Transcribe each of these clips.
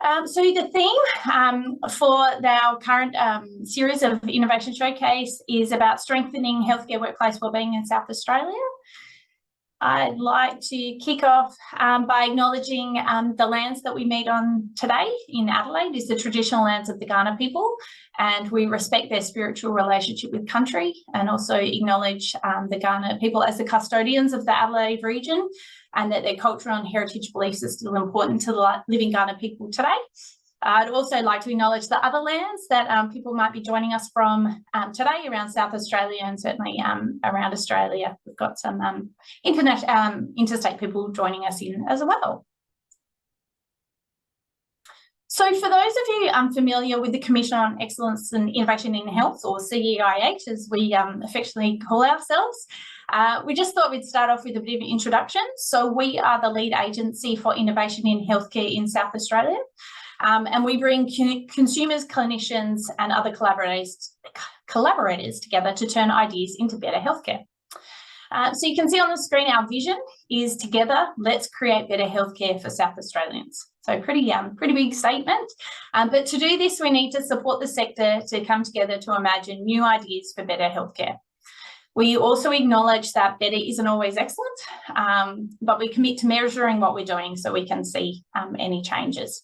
So the theme for our current series of Innovation Showcase is about strengthening healthcare workplace wellbeing in South Australia. I'd like to kick off by acknowledging the lands that we meet on today in Adelaide is the traditional lands of the Kaurna people, and we respect their spiritual relationship with country, and also acknowledge the Kaurna people as the custodians of the Adelaide region, and that their cultural and heritage beliefs are still important to the living Kaurna people today. I'd also like to acknowledge the other lands that people might be joining us from today around South Australia, and certainly around Australia. We've got some interstate people joining us in as well. So for those of you unfamiliar with the Commission on Excellence and Innovation in Health, or CEIH as we affectionately call ourselves, we just thought we'd start off with a bit of an introduction. So we are the lead agency for innovation in healthcare in South Australia. And we bring consumers, clinicians and other collaborators together to turn ideas into better healthcare. So you can see on the screen our vision is together, let's create better healthcare for South Australians. So pretty big statement. But to do this, we need to support the sector to come together to imagine new ideas for better healthcare. We also acknowledge that better isn't always excellent, but we commit to measuring what we're doing so we can see any changes.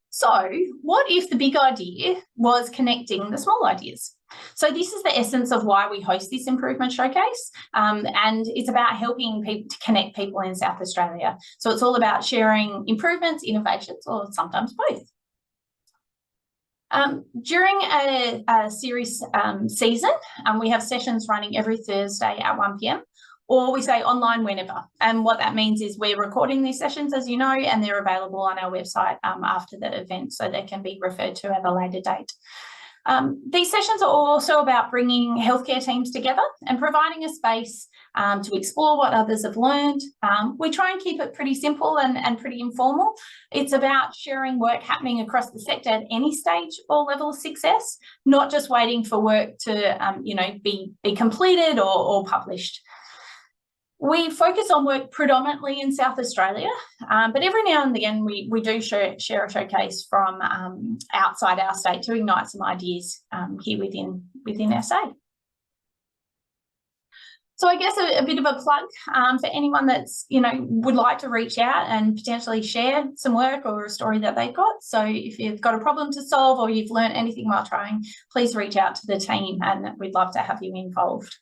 So what if the big idea was connecting the small ideas? So this is the essence of why we host this improvement showcase, and it's about helping people to connect people in South Australia. So it's all about sharing improvements, innovations, or sometimes both. During a series season, we have sessions running every Thursday at 1 p.m. or we say online whenever. And what that means is we're recording these sessions, as you know, and they're available on our website after the event, so they can be referred to at a later date. These sessions are also about bringing healthcare teams together and providing a space to explore what others have learned. We try and keep it pretty simple and pretty informal. It's about sharing work happening across the sector at any stage or level of success, not just waiting for work to be completed or published. We focus on work predominantly in South Australia, but every now and again we do share a showcase from outside our state to ignite some ideas here within SA. So I guess a bit of a plug for anyone that's would like to reach out and potentially share some work or a story that they've got. So if you've got a problem to solve or you've learned anything while trying, please reach out to the team and we'd love to have you involved.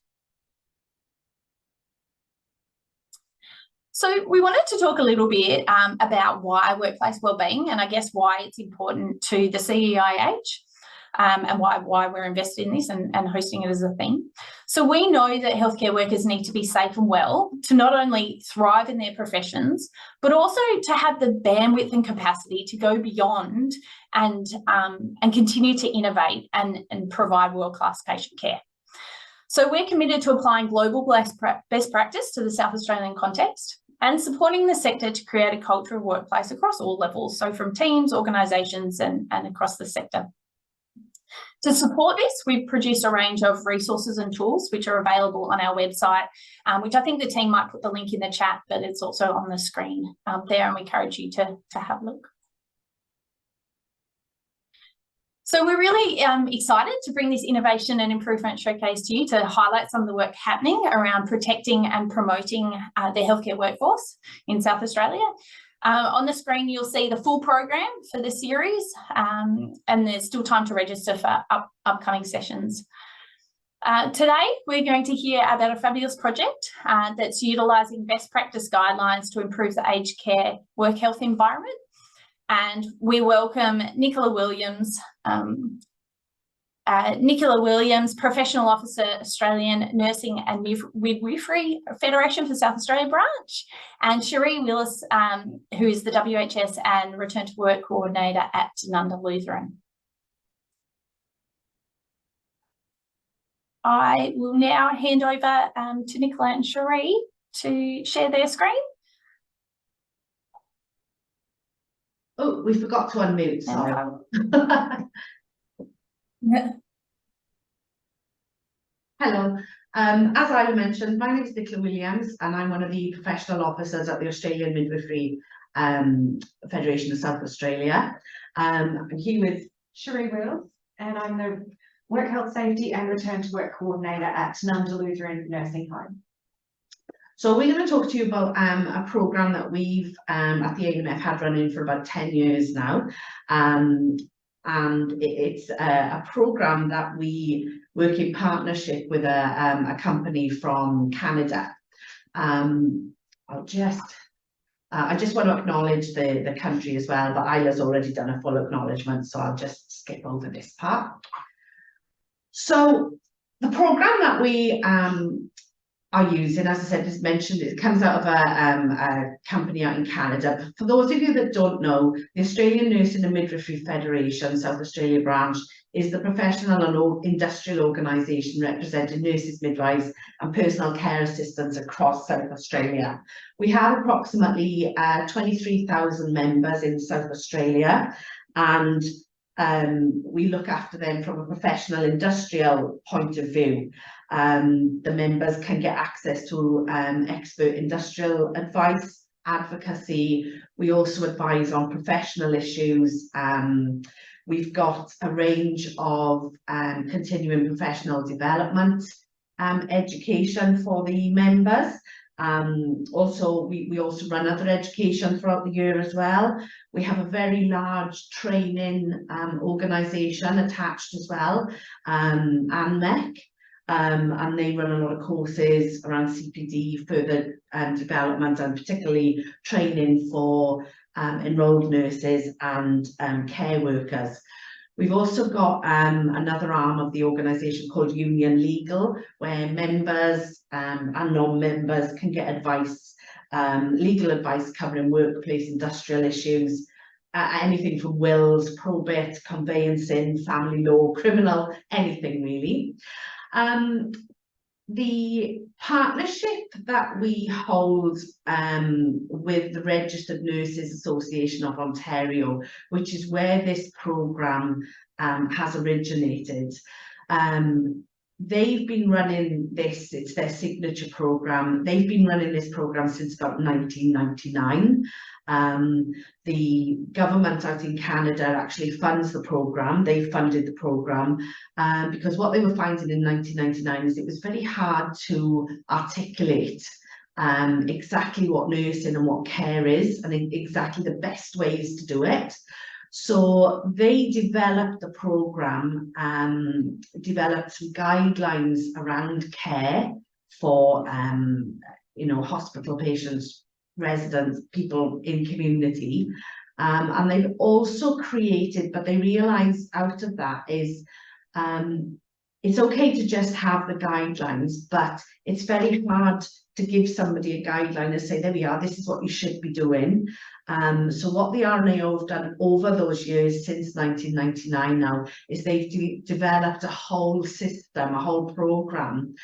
So we wanted to talk a little bit about why workplace wellbeing, and I guess why it's important to the CEIH and why we're invested in this and hosting it as a theme. So we know that healthcare workers need to be safe and well to not only thrive in their professions, but also to have the bandwidth and capacity to go beyond and continue to innovate and provide world-class patient care. So we're committed to applying global best practice to the South Australian context and supporting the sector to create a culture of workplace across all levels, so from teams, organisations and across the sector. To support this, we've produced a range of resources and tools which are available on our website, which I think the team might put the link in the chat, but it's also on the screen there, and we encourage you to have a look. So we're really excited to bring this innovation and improvement showcase to you to highlight some of the work happening around protecting and promoting the healthcare workforce in South Australia. On the screen, you'll see the full program for the series, and there's still time to register for upcoming sessions. Today, we're going to hear about a fabulous project that's utilising best practice guidelines to improve the aged care work health environment. And we welcome Nicola Williams, Professional Officer, Australian Nursing and Midwifery Federation for South Australia branch, and Sheree Willis, who is the WHS and Return to Work Coordinator at Tanunda, Lutheran. I will now hand over to Nicola and Sheree to share their screen. Oh, we forgot to unmute, sorry. Hello, as I mentioned, my name is Nicola Williams and I'm one of the professional officers at the Australian Midwifery Federation of South Australia. I'm here with Sheree, and I'm the Work Health Safety and Return to Work Coordinator at Tanunda Lutheran Nursing Home. So we're going to talk to you about a programme that we've at the AMF had running for about 10 years now. And it's a programme that we work in partnership with a company from Canada. I just want to acknowledge the country as well, but Isla's already done a full acknowledgement, so I'll just skip over this part. So the programme that we are using, as I said, as mentioned, it comes out of a company out in Canada. But for those of you that don't know, the Australian Nursing and Midwifery Federation, South Australia branch, is the professional and industrial organisation representing nurses, midwives and personal care assistants across South Australia. We have approximately 23,000 members in South Australia, and we look after them from a professional industrial point of view. The members can get access to expert industrial advice, advocacy. We also advise on professional issues. We've got a range of continuing professional development education for the members. Also, we also run other education throughout the year as well. We have a very large training organisation attached as well, ANMEC, and they run a lot of courses around CPD, further development, and particularly training for enrolled nurses and care workers. We've also got another arm of the organisation called Union Legal, where members and non-members can get advice, legal advice covering workplace industrial issues, anything from wills, probate, conveyancing, family law, criminal, anything really. The partnership that we hold with the Registered Nurses Association of Ontario, which is where this programme has originated, they've been running this, it's their signature programme. They've been running this programme since about 1999. The government out in Canada actually funds the programme. They funded the programme because what they were finding in 1999 is it was very hard to articulate exactly what nursing and what care is and exactly the best ways to do it. So they developed the programme, developed some guidelines around care for hospital patients, residents, people in community, and they've also created, but they realised out of that is it's okay to just have the guidelines, but it's very hard to give somebody a guideline and say, there we are, this is what you should be doing. So what the RNAO have done over those years since 1999 now is they've developed a whole system, a whole programme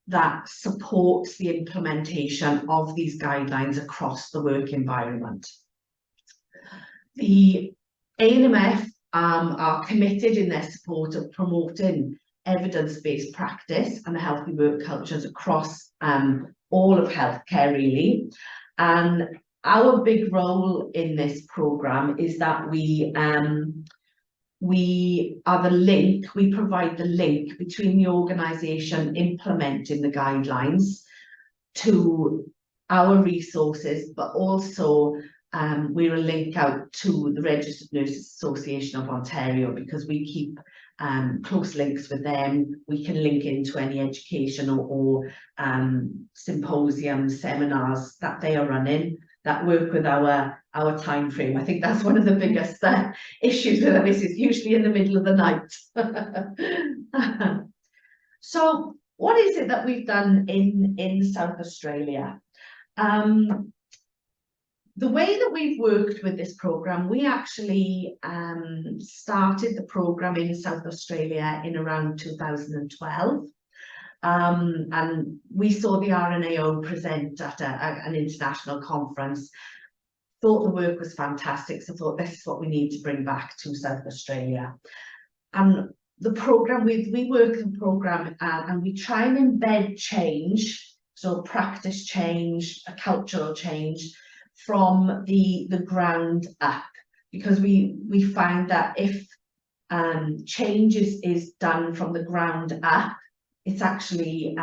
that supports the implementation of these guidelines across the work environment. The AMF are committed in their support of promoting evidence-based practice and healthy work cultures across all of healthcare really. And our big role in this programme is that we are the link, we provide the link between the organisation implementing the guidelines to our resources, but also we're a link out to the Registered Nurses Association of Ontario because we keep close links with them. We can link into any education or symposiums, seminars that they are running that work with our time frame. I think that's one of the biggest issues with this is usually in the middle of the night. So what is it that we've done in South Australia? The way that we've worked with this programme, we actually started the programme in South Australia in around 2012. And we saw the RNAO present at an international conference, thought the work was fantastic, so thought this is what we need to bring back to South Australia. And the programme, we work the programme and we try and embed change, so practice change, a cultural change, from the ground up, because we find that if change is done from the ground up, it's actually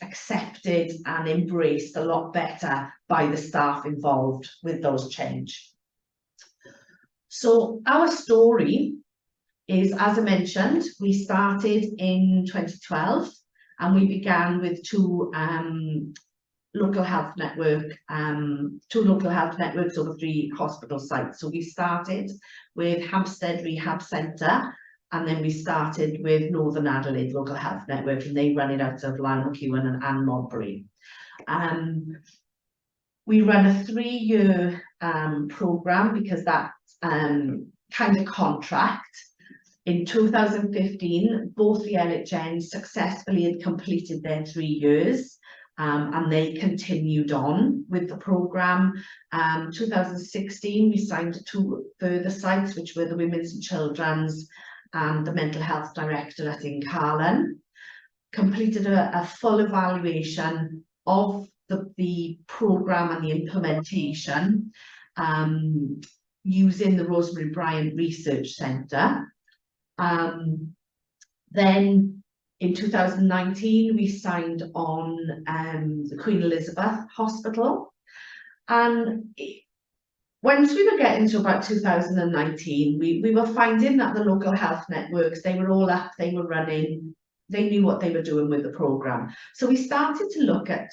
accepted and embraced a lot better by the staff involved with those change. So our story is, as I mentioned, we started in 2012 and we began with two local health networks over 3 hospital sites. So we started with Hampstead Rehab Centre, and then we started with Northern Adelaide Local Health Network, and they run it out of Llanwrwyn and Modbury. We run a 3-year programme because that kind of contract. In 2015, both the LHNs successfully had completed their 3 years, and they continued on with the programme. 2016, we signed 2 further sites, which were the Women's and Children's and the Mental Health Directorate in Carlin. Completed a full evaluation of the programme and the implementation using the Rosemary Bryant Research Centre. Then in 2019, we signed on the Queen Elizabeth Hospital, and once we were getting to about 2019, we were finding that the local health networks, they were all up, they were running, they knew what they were doing with the programme. So we started to look at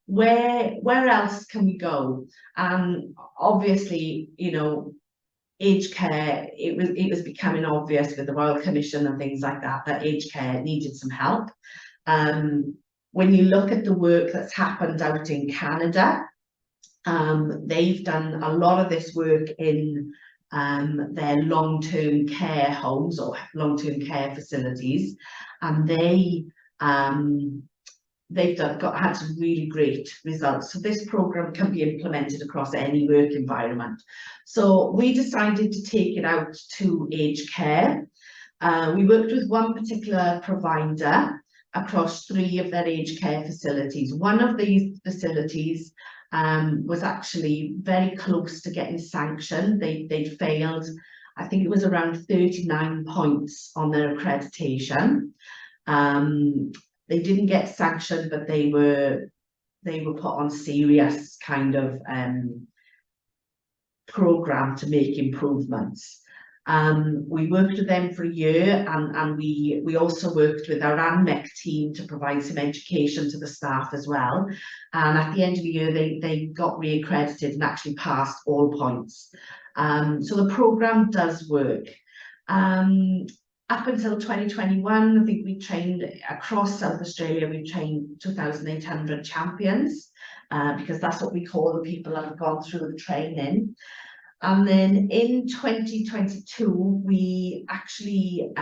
where else can we go? And obviously, you know, aged care, it was becoming obvious with the Royal Commission and things like that, that aged care needed some help. When you look at the work that's happened out in Canada, they've done a lot of this work in their long-term care homes or long-term care facilities, and they've had some really great results. So this programme can be implemented across any work environment. So we decided to take it out to aged care. We worked with one particular provider across 3 of their aged care facilities. One of these facilities was actually very close to getting sanctioned. They'd failed, I think it was around 39 points on their accreditation. They didn't get sanctioned, but they were put on serious kind of programme to make improvements. We worked with them for a year, and we also worked with our ANMEC team to provide some education to the staff as well. And at the end of the year, they got re-accredited and actually passed all points. So the programme does work. Up until 2021, I think we trained across South Australia, we trained 2,800 champions, because that's what we call the people that have gone through the training. And then in 2022, we actually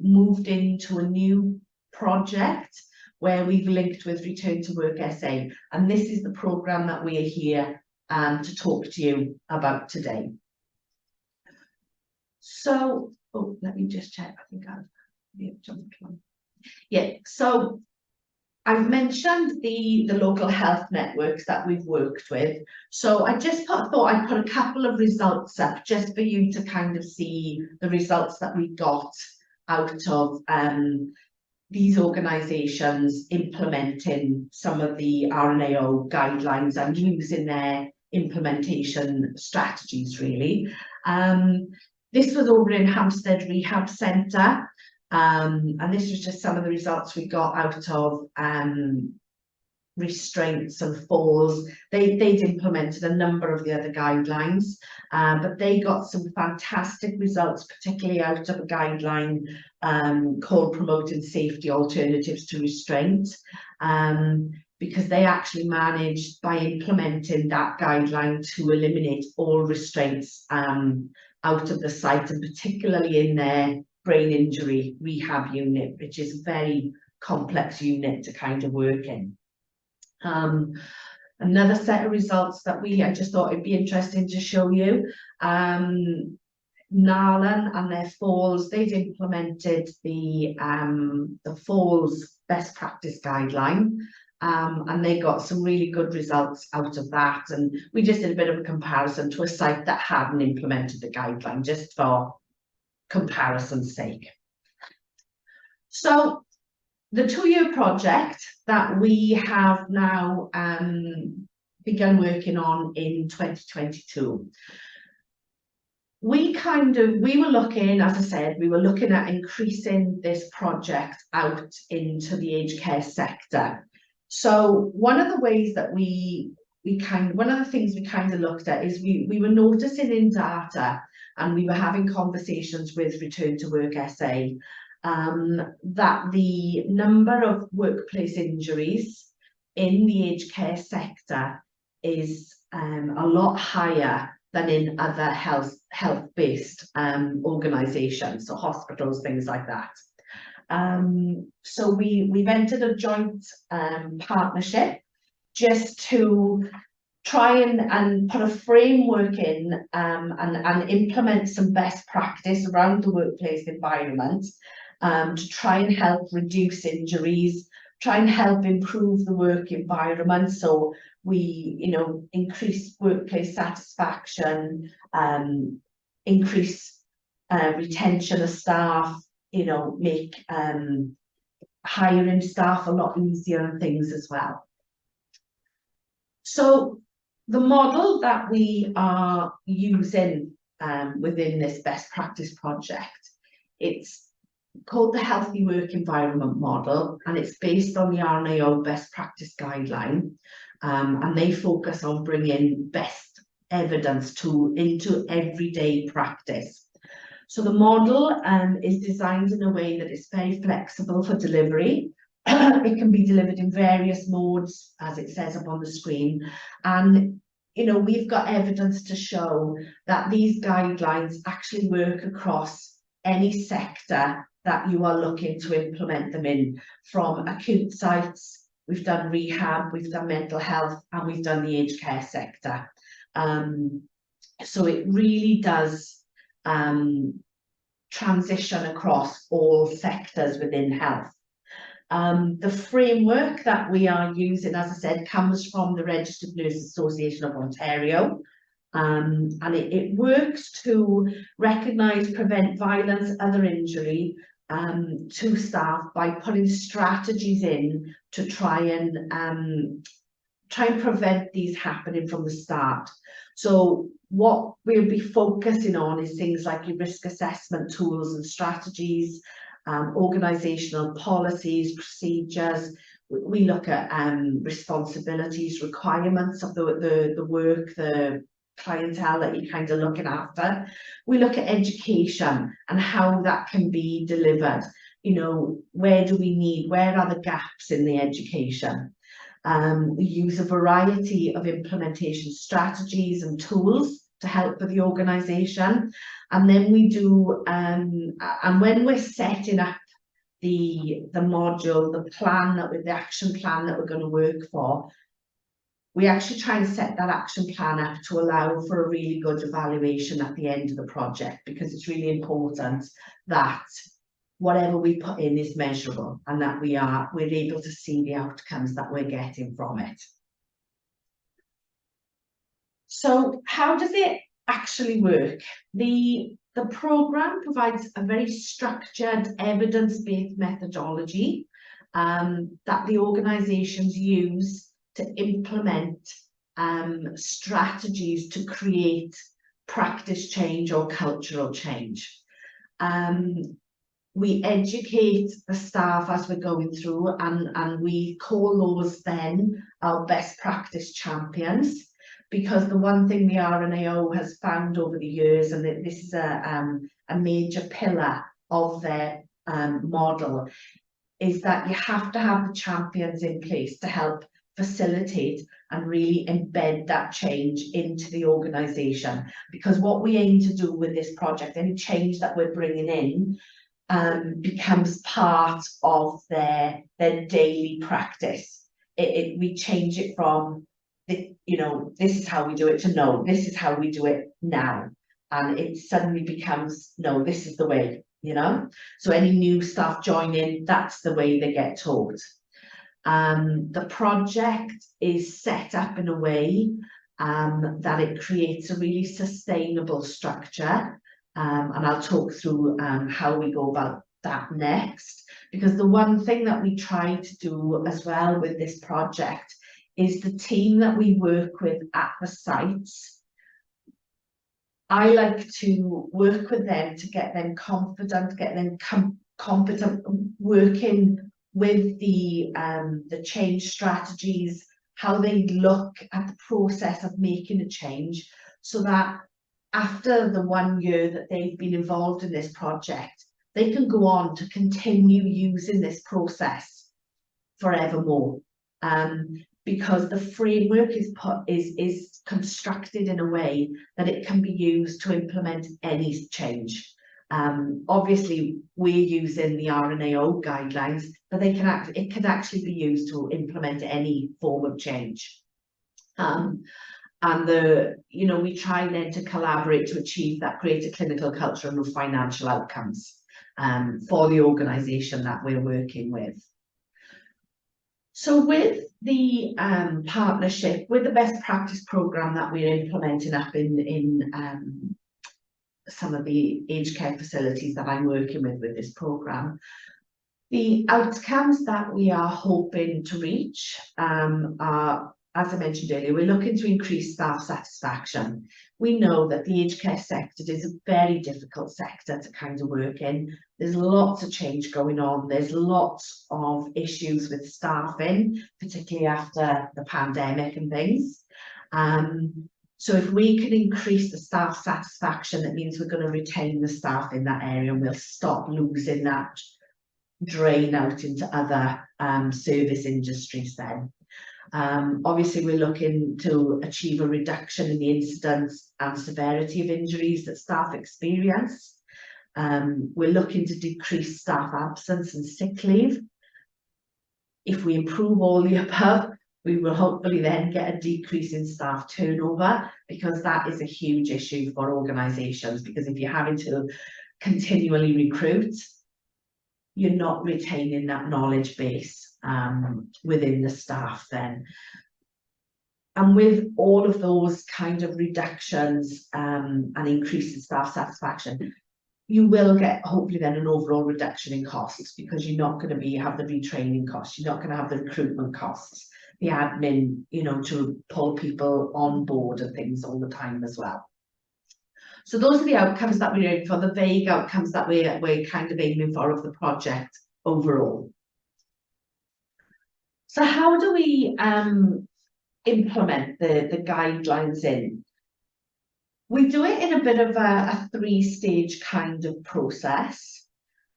moved into a new project where we've linked with Return to Work SA. And this is the programme that we are here to talk to you about today. So, oh, let me just check. I think I've jumped one. Yeah, so I've mentioned the local health networks that we've worked with. So I just thought I'd put a couple of results up just for you to kind of see the results that we got out of these organisations implementing some of the RNAO guidelines and using their implementation strategies, really. This was over in Hampstead Rehab Centre, and this was just some of the results we got out of restraints and falls. They'd implemented a number of the other guidelines, but they got some fantastic results, particularly out of a guideline called Promoting Safety Alternatives to Restraint, because they actually managed, by implementing that guideline, to eliminate all restraints out of the site, and particularly in their brain injury rehab unit, which is a very complex unit to kind of work in. Another set of results that I just thought it'd be interesting to show you. Narlan and their falls, they've implemented the falls best practice guideline. and they got some really good results out of that. And we just did a bit of a comparison to a site that hadn't implemented the guideline, just for comparison's sake. So the 2-year project that we have now begun working on in 2022. We were looking, as I said, we were looking at increasing this project out into the aged care sector. So one of the ways that one of the things we kind of looked at is we were noticing in data, and we were having conversations with Return to Work SA, that the number of workplace injuries in the aged care sector is a lot higher than in other health-based organisations, so hospitals, things like that. So we've entered a joint partnership just to try and put a framework in and implement some best practice around the workplace environment, to try and help reduce injuries, try and help improve the work environment. So we, increase workplace satisfaction, increase retention of staff, make hiring staff a lot easier and things as well. So the model that we are using within this best practice project, it's called the Healthy Work Environment Model, and it's based on the RNAO best practice guideline, and they focus on bringing best evidence into everyday practice. So the model is designed in a way that is very flexible for delivery. It can be delivered in various modes, as it says up on the screen, and we've got evidence to show that these guidelines actually work across any sector that you are looking to implement them in, from acute sites, we've done rehab, we've done mental health, and we've done the aged care sector. So it really does transition across all sectors within health. The framework that we are using, as I said, comes from the Registered Nurses Association of Ontario. And it works to recognise, prevent violence, other injury to staff by putting strategies in to try and prevent these happening from the start. So what we'll be focusing on is things like your risk assessment tools and strategies, organisational policies, procedures. We look at responsibilities, requirements of the work, the clientele that you're kind of looking after. We look at education and how that can be delivered. Where are the gaps in the education? We use a variety of implementation strategies and tools to help with the organisation. And then we do, and when we're setting up the module, the action plan that we're going to work for, we actually try and set that action plan up to allow for a really good evaluation at the end of the project, because it's really important that whatever we put in is measurable and that we're able to see the outcomes that we're getting from it. So how does it actually work? The programme provides a very structured, evidence-based methodology that the organisations use to implement strategies to create practice change or cultural change. We educate the staff as we're going through, and we call those then our best practice champions, because the one thing the RNAO has found over the years, and this is a major pillar of their model, is that you have to have the champions in place to help facilitate and really embed that change into the organisation. Because what we aim to do with this project, any change that we're bringing in, becomes part of their daily practice. We change it from, this is how we do it, to no, this is how we do it now. And it suddenly becomes, no, this is the way, So any new staff join in, that's the way they get taught. The project is set up in a way that it creates a really sustainable structure, and I'll talk through how we go about that next, because the one thing that we try to do as well with this project is the team that we work with at the sites. I like to work with them to get them confident, get them competent working with the change strategies, how they look at the process of making a change, so that after the 1 year that they've been involved in this project, they can go on to continue using this process forevermore. Because the framework is constructed in a way that it can be used to implement any change. Obviously, we're using the RNAO guidelines, but it can actually be used to implement any form of change. And we try then to collaborate to achieve that greater clinical, cultural and financial outcomes for the organisation that we're working with. So with the partnership, with the best practice programme that we're implementing up in some of the aged care facilities that I'm working with this programme, the outcomes that we are hoping to reach are, as I mentioned earlier, we're looking to increase staff satisfaction. We know that the aged care sector is a very difficult sector to kind of work in. There's lots of change going on. There's lots of issues with staffing, particularly after the pandemic and things. So if we can increase the staff satisfaction, that means we're going to retain the staff in that area, and we'll stop losing that drain out into other service industries then. Obviously, we're looking to achieve a reduction in the incidence and severity of injuries that staff experience. We're looking to decrease staff absence and sick leave. If we improve all the above, we will hopefully then get a decrease in staff turnover, because that is a huge issue for organisations, because if you're having to continually recruit, you're not retaining that knowledge base within the staff then. And with all of those kind of reductions and increase in staff satisfaction, you will get hopefully then an overall reduction in costs, because you're not going to have the retraining costs, you're not going to have the recruitment costs, the admin, to pull people on board and things all the time as well. So those are the outcomes that we're aiming for, the vague outcomes that we're kind of aiming for of the project overall. So how do we implement the guidelines in? We do it in a bit of a three-stage kind of process.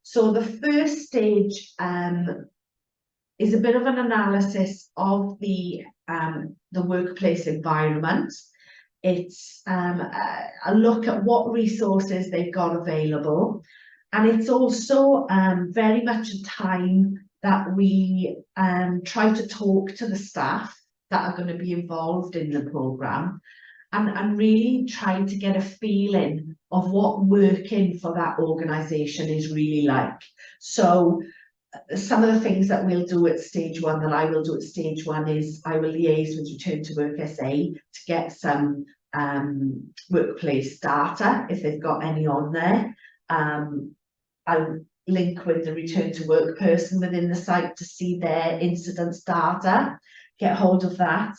So the first stage is a bit of an analysis of the workplace environment. It's a look at what resources they've got available, and it's also very much a time that we try to talk to the staff that are going to be involved in the programme, and really try to get a feeling of what working for that organisation is really like. So some of the things that we'll do at stage one, that I will do at stage one, is I will liaise with Return to Work SA to get some workplace data, if they've got any on there. I'll link with the Return to Work person within the site to see their incidence data, get hold of that.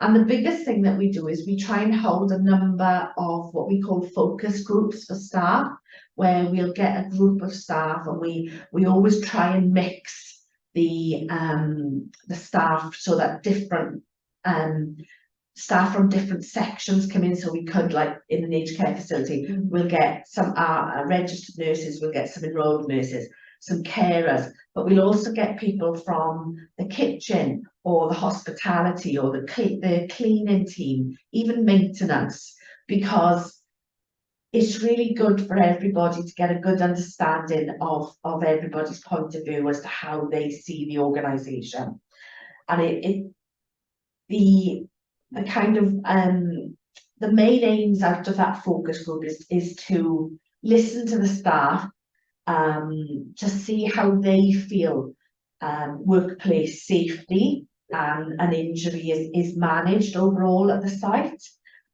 And the biggest thing that we do is we try and hold a number of what we call focus groups for staff, where we'll get a group of staff, and we always try and mix the staff so that different staff from different sections come in. So we could, like in an aged care facility, we'll get some registered nurses, we'll get some enrolled nurses, some carers, but we'll also get people from the kitchen or the hospitality or the cleaning team, even maintenance, because it's really good for everybody to get a good understanding of everybody's point of view as to how they see the organisation. And the kind of the main aims out of that focus group is to listen to the staff, to see how they feel workplace safety and injury is managed overall at the site.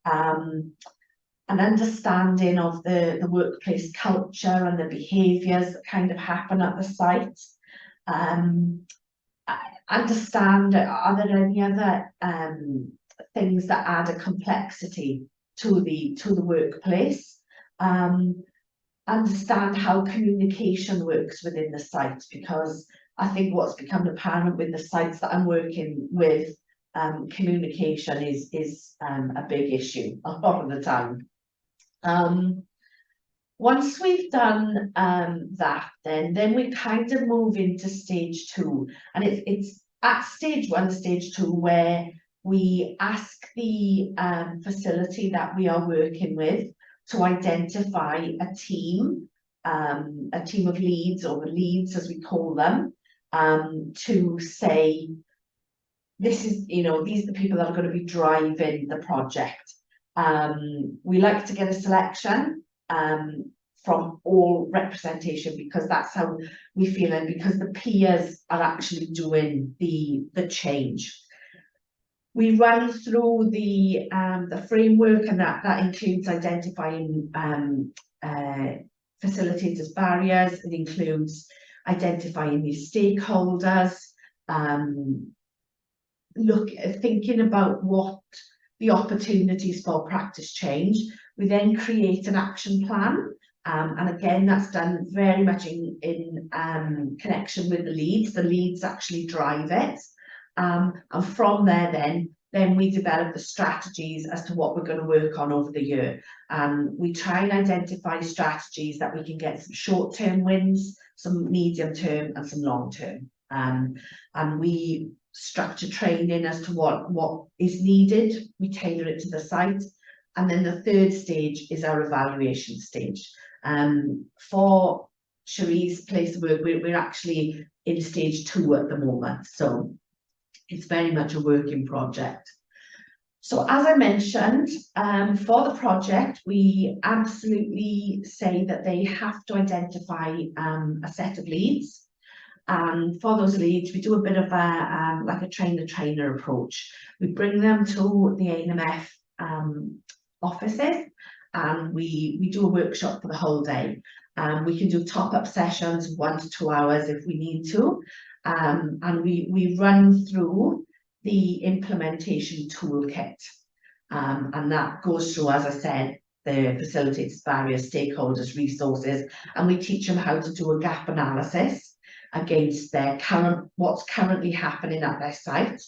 An understanding of the workplace culture and the behaviours that kind of happen at the site. Understand, are there any other things that add a complexity to the workplace? Understand how communication works within the site, because I think what's become apparent with the sites that I'm working with, communication is a big issue a lot of the time. Once we've done that, then we kind of move into stage 2, and it's at stage 1, stage 2, where we ask the facility that we are working with to identify a team of leads, or the leads as we call them, to say, this is, these are the people that are going to be driving the project. We like to get a selection from all representation, because that's how we feel, and because the peers are actually doing the change. We run through the framework, and that includes identifying facilitators' barriers. It includes identifying these stakeholders, thinking about what the opportunities for practice change. We then create an action plan, and again that's done very much in connection with the leads. The leads actually drive it, and from there then we develop the strategies as to what we're going to work on over the year. We try and identify strategies that we can get some short-term wins, some medium-term and some long-term, and we structure training as to what is needed. We tailor it to the site, and then the third stage is our evaluation stage. For Sheree's place of work, we're actually in stage 2 at the moment, so it's very much a working project. So as I mentioned, for the project, we absolutely say that they have to identify a set of leads. And for those leads, we do a bit of like a trainer approach. We bring them to the A&MF offices, and we do a workshop for the whole day. We can do top-up sessions, 1 to 2 hours if we need to. And we run through the implementation toolkit. And that goes through, as I said, the facilitators, barriers, stakeholders, resources, and we teach them how to do a gap analysis against their what's currently happening at their site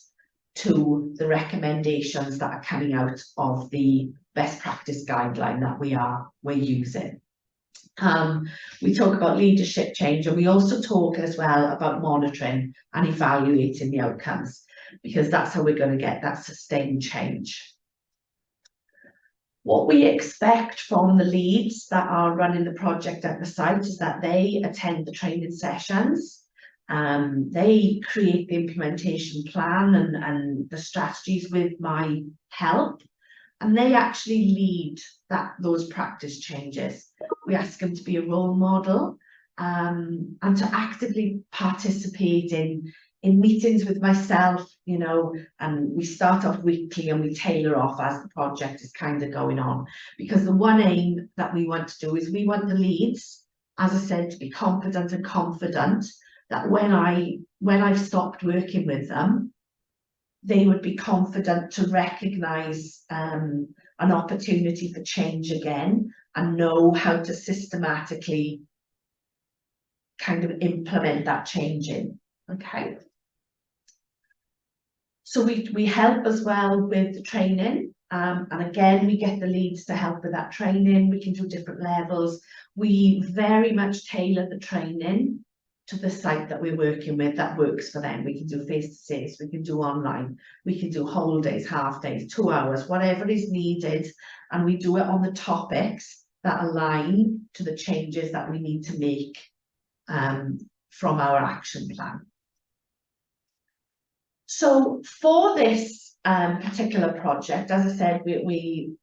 to the recommendations that are coming out of the best practice guideline that we're using. We talk about leadership change, and we also talk as well about monitoring and evaluating the outcomes, because that's how we're going to get that sustained change. What we expect from the leads that are running the project at the site is that they attend the training sessions, they create the implementation plan and the strategies with my help, and they actually lead those practice changes. We ask them to be a role model, and to actively participate in meetings with myself, and we start off weekly and we tailor off as the project is kind of going on. Because the one aim that we want to do is we want the leads, as I said, to be confident and confident that when I've stopped working with them, they would be confident to recognise an opportunity for change again, and know how to systematically kind of implement that change in. Okay. So we help as well with the training, and again we get the leads to help with that training. We can do different levels. We very much tailor the training to the site that we're working with that works for them. We can do face-to-face, we can do online, we can do whole days, half days, 2 hours, whatever is needed, and we do it on the topics that align to the changes that we need to make from our action plan. So for this particular project, as I said, we're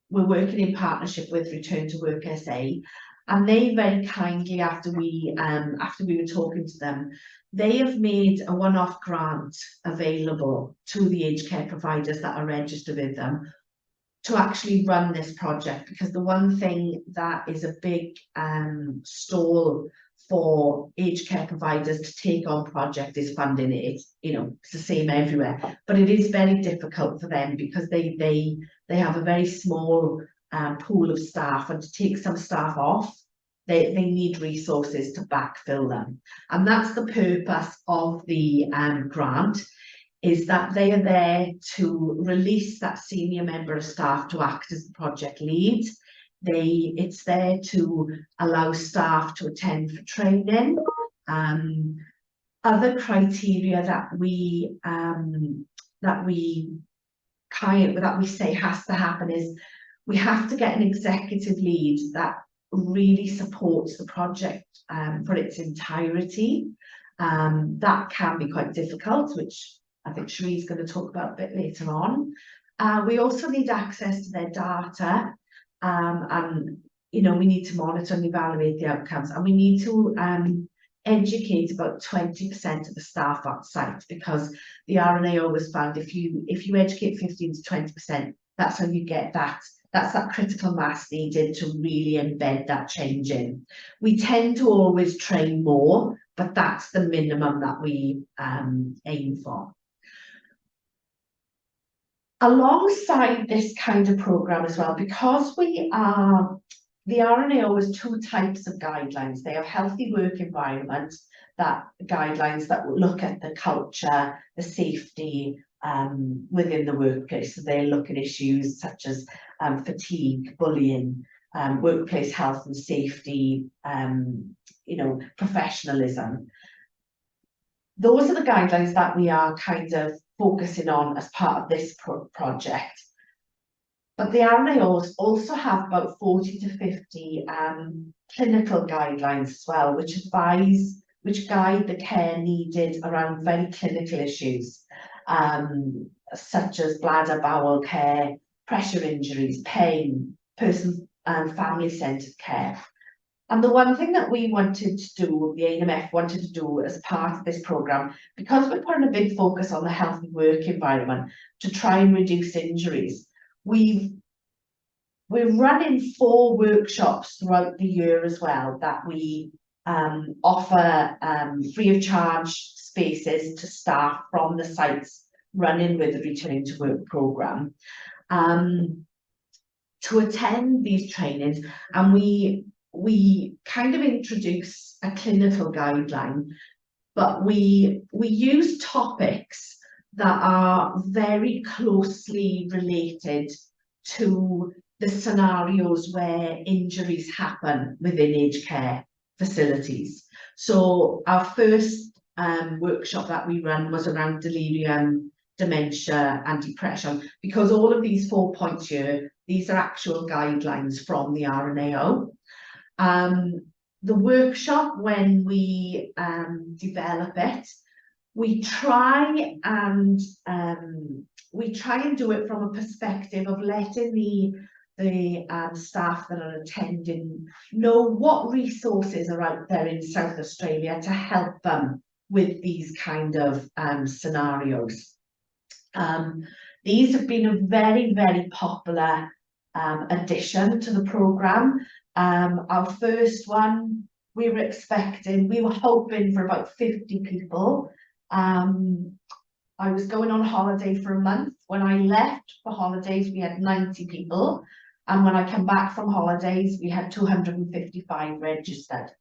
working in partnership with Return to Work SA, And they very kindly, after we were talking to them, they have made a one-off grant available to the aged care providers that are registered with them to actually run this project, because the one thing that is a big stall for aged care providers to take on project is funding. It's, you know, it's the same everywhere, but it is very difficult for them because they have a very small pool of staff, and to take some staff off, they need resources to backfill them. And that's the purpose of the grant, is that they are there to release that senior member of staff to act as the project lead. It's there to allow staff to attend for training. Other criteria that we say has to happen is we have to get an executive lead that really supports the project for its entirety. That can be quite difficult, which I think Sheree is going to talk about a bit later on. We also need access to their data, and you know, we need to monitor and evaluate the outcomes, and we need to educate about 20% of the staff on site, because the RNAO was found if you educate 15 to 20%, that's how you get that's that critical mass needed to really embed that change in. We tend to always train more, but that's the minimum that we aim for. Alongside this kind of program as well, because the RNAO has two types of guidelines. They have healthy work environment, that guidelines that look at the culture, the safety within the workplace. So they look at issues such as fatigue, bullying, workplace health and safety, you know, professionalism. Those are the guidelines that we are kind of focusing on as part of this project. But the RNAOs also have about 40 to 50 clinical guidelines as well, which guide the care needed around very clinical issues, such as bladder, bowel care, pressure injuries, pain, person and family-centred care. And the one thing that we wanted to do, the ANMF wanted to do as part of this programme, because we're putting a big focus on the healthy work environment to try and reduce injuries, we're running 4 workshops throughout the year as well that we offer free of charge spaces to staff from the sites running with the Returning to Work programme to attend these trainings. And we kind of introduce a clinical guideline, but we use topics that are very closely related to the scenarios where injuries happen within aged care facilities. So our first workshop that we ran was around delirium, dementia and depression, because all of these 4 points here, these are actual guidelines from the RNAO. The workshop, when we develop it, we try and do it from a perspective of letting the staff that are attending know what resources are out there in South Australia to help them with these kind of scenarios. These have been a very, very popular addition to the programme. Our first one, we were hoping for about 50 people. I was going on holiday for a month. When I left for holidays, we had 90 people. And when I came back from holidays, we had 255 registered.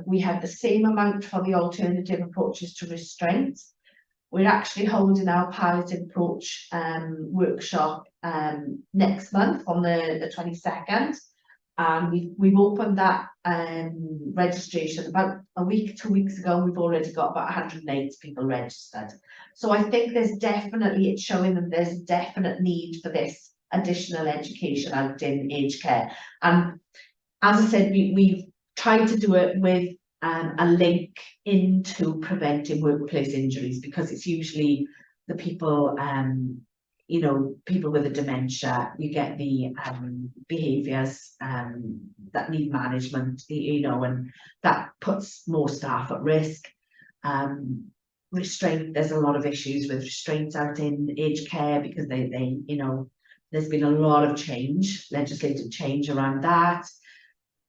We had the same amount for the alternative approaches to restraint. We're actually holding our palliative approach workshop next month on the 22nd. We've opened that registration about a week, 2 weeks ago, and we've already got about 108 people registered. So I think it's showing that there's a definite need for this additional education out in aged care. And as I said, we've tried to do it with a link into preventing workplace injuries, because it's usually the people you know, people with a dementia, you get the behaviours that need management, you know, and that puts more staff at risk. Restraint, there's a lot of issues with restraints out in aged care because they you know, there's been a lot of change, legislative change around that.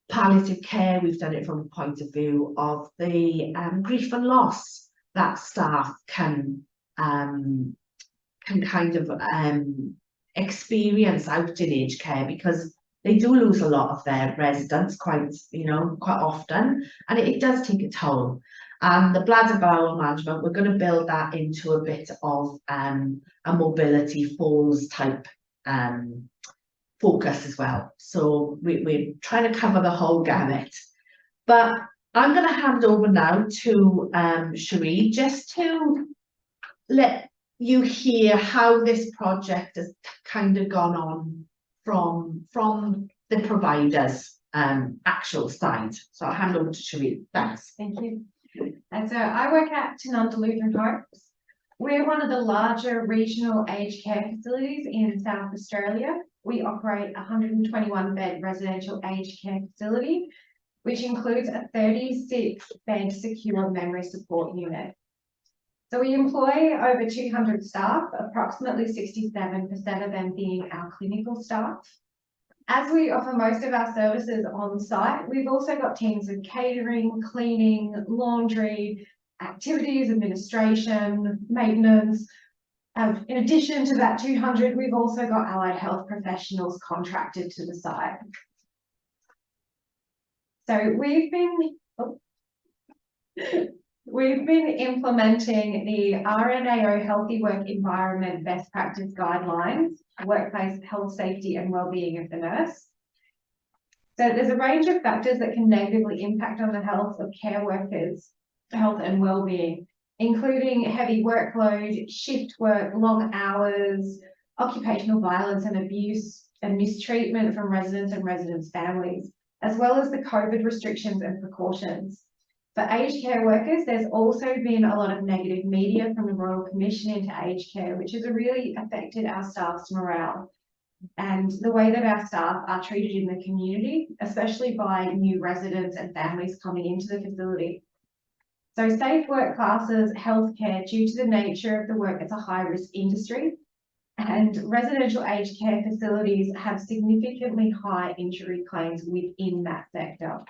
Palliative care, we've done it from a point of view of the grief and loss that staff can kind of experience out in aged care, because they do lose a lot of their residents quite often, and it does take a toll. And the bladder bowel management, we're going to build that into a bit of a mobility falls type focus as well. So we're trying to cover the whole gamut. But I'm going to hand over now to Sheree, just to let you hear how this project has kind of gone on from the providers actual side. So I'll hand over to Sheree. Thanks. Thank you. And so I work at Tanunda Lutheran Homes. We're one of the larger regional aged care facilities in South Australia. We operate a 121 bed residential aged care facility, which includes a 36 bed secure memory support unit. So we employ over 200 staff, approximately 67% of them being our clinical staff. As we offer most of our services on site, we've also got teams of catering, cleaning, laundry, activities, administration, maintenance. In addition to that 200, we've also got allied health professionals contracted to the site. So we've been implementing the RNAO Healthy Work Environment Best Practice Guidelines, workplace health, safety and wellbeing of the nurse. So there's a range of factors that can negatively impact on the health of care workers' health and wellbeing, including heavy workload, shift work, long hours, occupational violence and abuse and mistreatment from residents and residents' families, as well as the COVID restrictions and precautions. For aged care workers, there's also been a lot of negative media from the Royal Commission into aged care, which has really affected our staff's morale and the way that our staff are treated in the community, especially by new residents and families coming into the facility. So safe work classes, healthcare, due to the nature of the work, it's a high-risk industry, and residential aged care facilities have significantly high injury claims within that sector.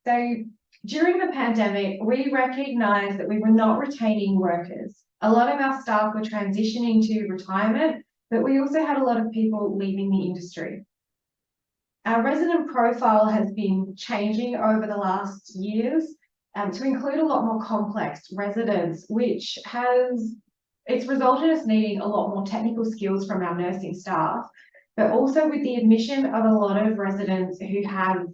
So during the pandemic, we recognised that we were not retaining workers. A lot of our staff were transitioning to retirement, but we also had a lot of people leaving the industry. Our resident profile has been changing over the last years to include a lot more complex residents, which it's resulted in us needing a lot more technical skills from our nursing staff, but also with the admission of a lot of residents who have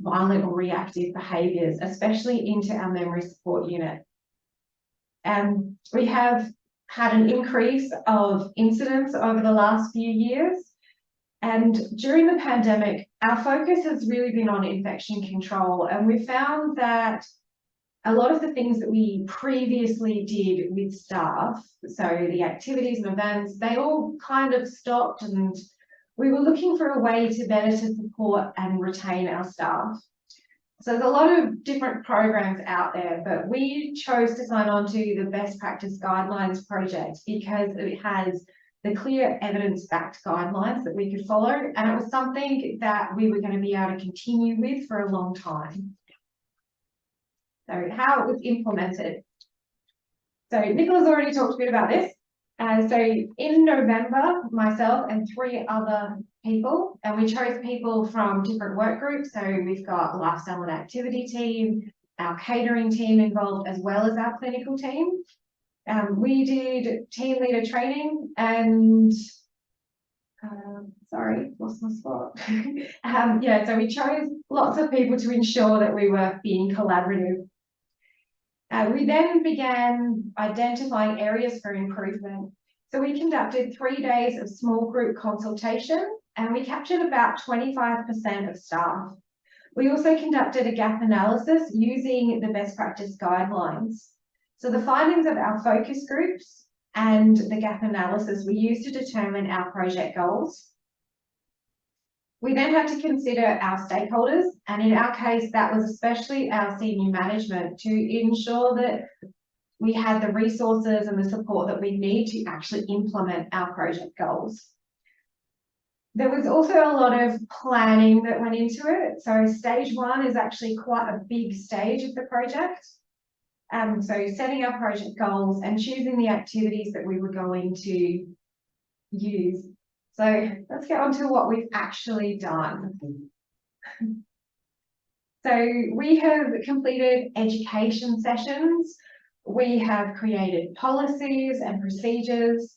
violent or reactive behaviours, especially into our memory support unit. We have had an increase of incidents over the last few years. And during the pandemic, our focus has really been on infection control. And we found that a lot of the things that we previously did with staff, so the activities and events, they all kind of stopped, and we were looking for a way to better support and retain our staff. So there's a lot of different programs out there, but we chose to sign on to the Best Practice Guidelines project because it has the clear evidence-backed guidelines that we could follow, and it was something that we were going to be able to continue with for a long time. So how it was implemented. So Nicola's already talked a bit about this. So in November, myself and 3 other people, and we chose people from different work groups. So we've got lifestyle and activity team, our catering team involved, as well as our clinical team. We did team leader training and, sorry, lost my spot. Yeah, so we chose lots of people to ensure that we were being collaborative. We then began identifying areas for improvement. So we conducted 3 days of small group consultation, and we captured about 25% of staff. We also conducted a gap analysis using the best practice guidelines. So the findings of our focus groups and the gap analysis we used to determine our project goals. We then had to consider our stakeholders, and in our case, that was especially our senior management, to ensure that we had the resources and the support that we need to actually implement our project goals. There was also a lot of planning that went into it. So stage 1 is actually quite a big stage of the project. So setting our project goals and choosing the activities that we were going to use. So let's get on to what we've actually done. So we have completed education sessions. We have created policies and procedures.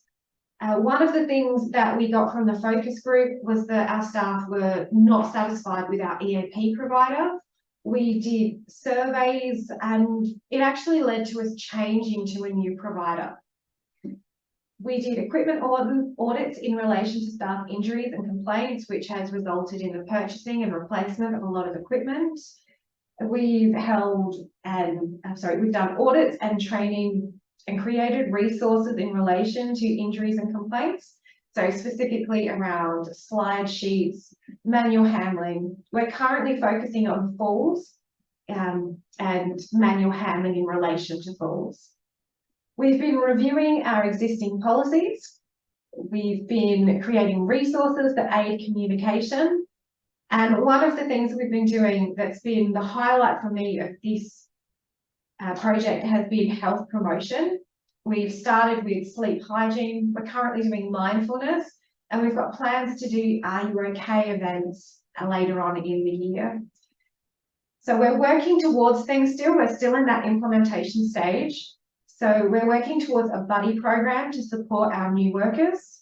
One of the things that we got from the focus group was that our staff were not satisfied with our EAP provider. We did surveys and it actually led to us changing to a new provider. We did equipment audits in relation to staff injuries and complaints, which has resulted in the purchasing and replacement of a lot of equipment. We've done audits and training and created resources in relation to injuries and complaints. So specifically around slide sheets, manual handling. We're currently focusing on falls and manual handling in relation to falls. We've been reviewing our existing policies. We've been creating resources that aid communication. And one of the things we've been doing that's been the highlight for me of this project has been health promotion. We've started with sleep hygiene. We're currently doing mindfulness, and we've got plans to do Are You Okay events later on in the year. So we're working towards things still. We're still in that implementation stage. So we're working towards a buddy program to support our new workers.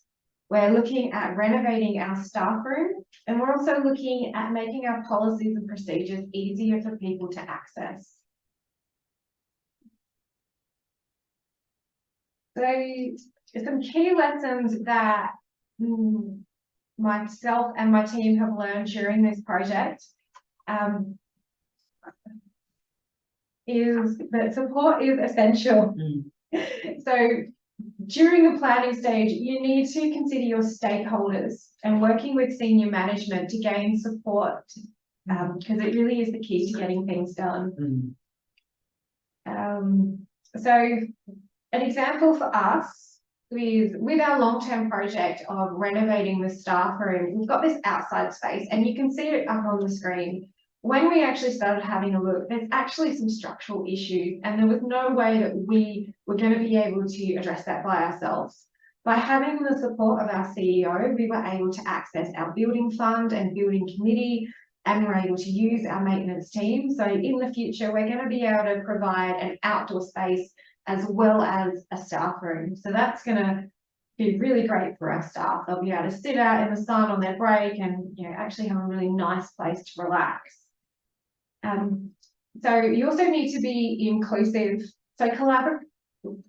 We're looking at renovating our staff room, and we're also looking at making our policies and procedures easier for people to access. So some key lessons that myself and my team have learned during this project is that support is essential. So during the planning stage, you need to consider your stakeholders and working with senior management to gain support, because it really is the key to getting things done. So an example for us is with our long-term project of renovating the staff room, we've got this outside space and you can see it up on the screen. When we actually started having a look, there's actually some structural issues, and there was no way that we were going to be able to address that by ourselves. By having the support of our CEO, we were able to access our building fund and building committee, and we're able to use our maintenance team. So in the future, we're going to be able to provide an outdoor space as well as a staff room. So that's going to be really great for our staff. They'll be able to sit out in the sun on their break and, you know, actually have a really nice place to relax. So you also need to be inclusive. So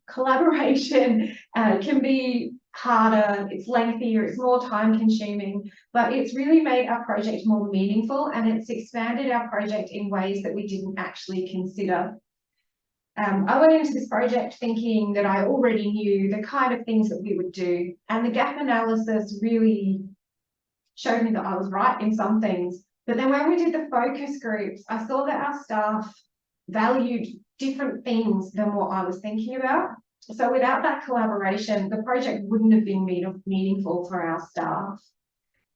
collaboration can be harder, it's lengthier, it's more time consuming, but it's really made our project more meaningful, and it's expanded our project in ways that we didn't actually consider. I went into this project thinking that I already knew the kind of things that we would do, and the gap analysis really showed me that I was right in some things. But then when we did the focus groups, I saw that our staff valued different things than what I was thinking about. So without that collaboration, the project wouldn't have been meaningful for our staff.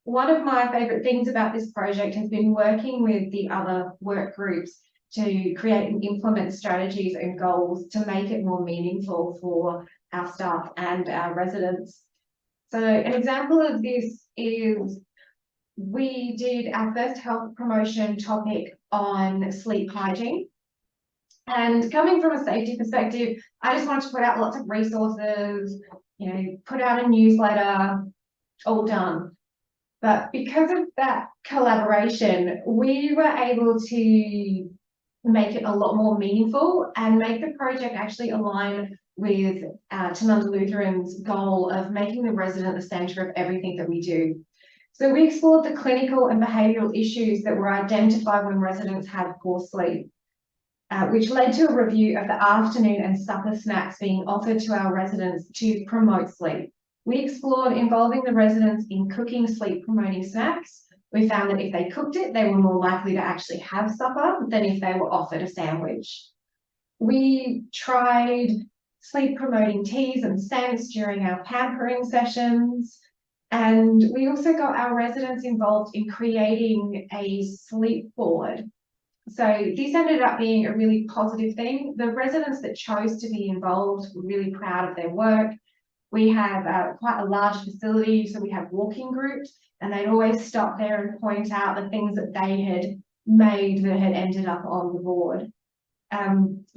One of my favourite things about this project has been working with the other work groups to create and implement strategies and goals to make it more meaningful for our staff and our residents. So an example of this is we did our first health promotion topic on sleep hygiene. And coming from a safety perspective, I just wanted to put out lots of resources, you know, put out a newsletter, all done. But because of that collaboration, we were able to make it a lot more meaningful and make the project actually align with Tanunda Lutheran's goal of making the resident the centre of everything that we do. So we explored the clinical and behavioural issues that were identified when residents had poor sleep. which led to a review of the afternoon and supper snacks being offered to our residents to promote sleep. We explored involving the residents in cooking sleep-promoting snacks. We found that if they cooked it, they were more likely to actually have supper than if they were offered a sandwich. We tried sleep-promoting teas and scents during our pampering sessions. And we also got our residents involved in creating a sleep board. So this ended up being a really positive thing. The residents that chose to be involved were really proud of their work. We have quite a large facility, so we have walking groups, and they'd always stop there and point out the things that they had made that had ended up on the board.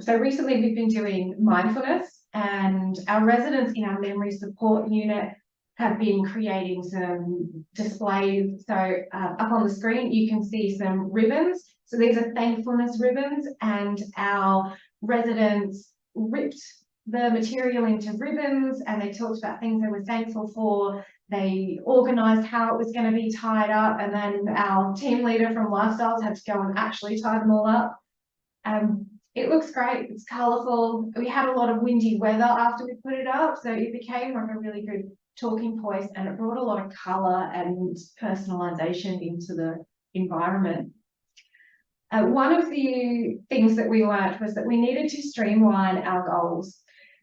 So recently we've been doing mindfulness, and our residents in our memory support unit have been creating some displays. So up on the screen, you can see some ribbons. So these are thankfulness ribbons, and our residents ripped the material into ribbons, and they talked about things they were thankful for. They organised how it was going to be tied up, and then our team leader from Lifestyles had to go and actually tie them all up. It looks great, it's colourful. We had a lot of windy weather after we put it up, so it became like a really good talking point, and it brought a lot of colour and personalisation into the environment. One of the things that we learned was that we needed to streamline our goals.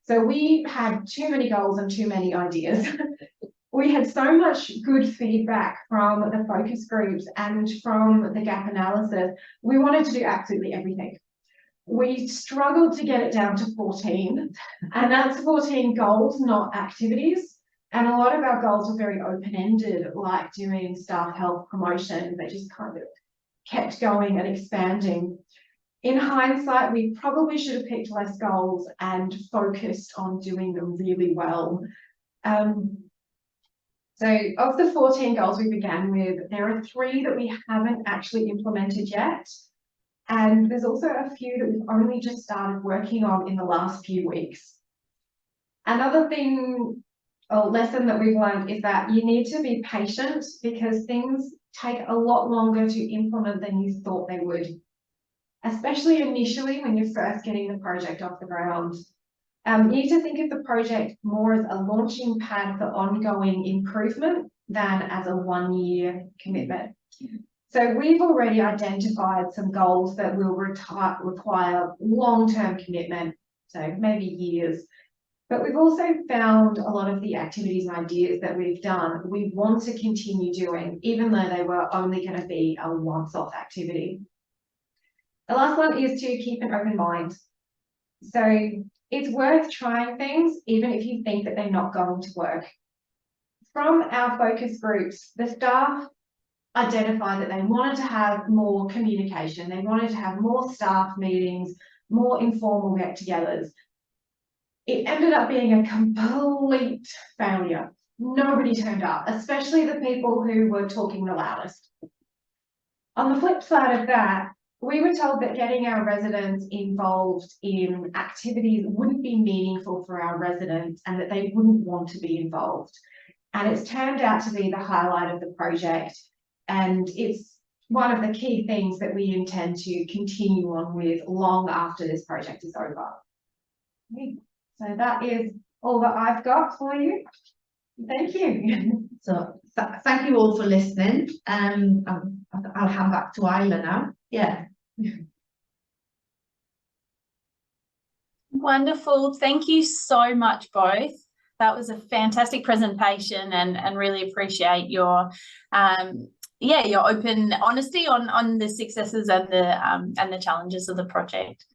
So we had too many goals and too many ideas. We had so much good feedback from the focus groups and from the gap analysis. We wanted to do absolutely everything. We struggled to get it down to 14, and that's 14 goals, not activities. And a lot of our goals were very open-ended, like doing staff health promotion. They just kind of kept going and expanding. In hindsight, we probably should have picked less goals and focused on doing them really well. So of the 14 goals we began with, there are 3 that we haven't actually implemented yet. And there's also a few that we've only just started working on in the last few weeks. Another thing or lesson that we've learned is that you need to be patient, because things take a lot longer to implement than you thought they would, especially initially when you're first getting the project off the ground. You need to think of the project more as a launching pad for ongoing improvement than as a one-year commitment. So we've already identified some goals that will require long-term commitment, so maybe years. But we've also found a lot of the activities and ideas that we've done, we want to continue doing, even though they were only going to be a once-off activity. The last one is to keep an open mind. So it's worth trying things, even if you think that they're not going to work. From our focus groups, the staff identified that they wanted to have more communication. They wanted to have more staff meetings, more informal get-togethers. It ended up being a complete failure. Nobody turned up, especially the people who were talking the loudest. On the flip side of that, we were told that getting our residents involved in activities wouldn't be meaningful for our residents and that they wouldn't want to be involved. And it's turned out to be the highlight of the project. And it's one of the key things that we intend to continue on with long after this project is over. So that is all that I've got for you. Thank you. So thank you all for listening. I'll hand back to Isla now. Yeah. Wonderful. Thank you so much, both. That was a fantastic presentation, and really appreciate your your open honesty on the successes and the challenges of the project.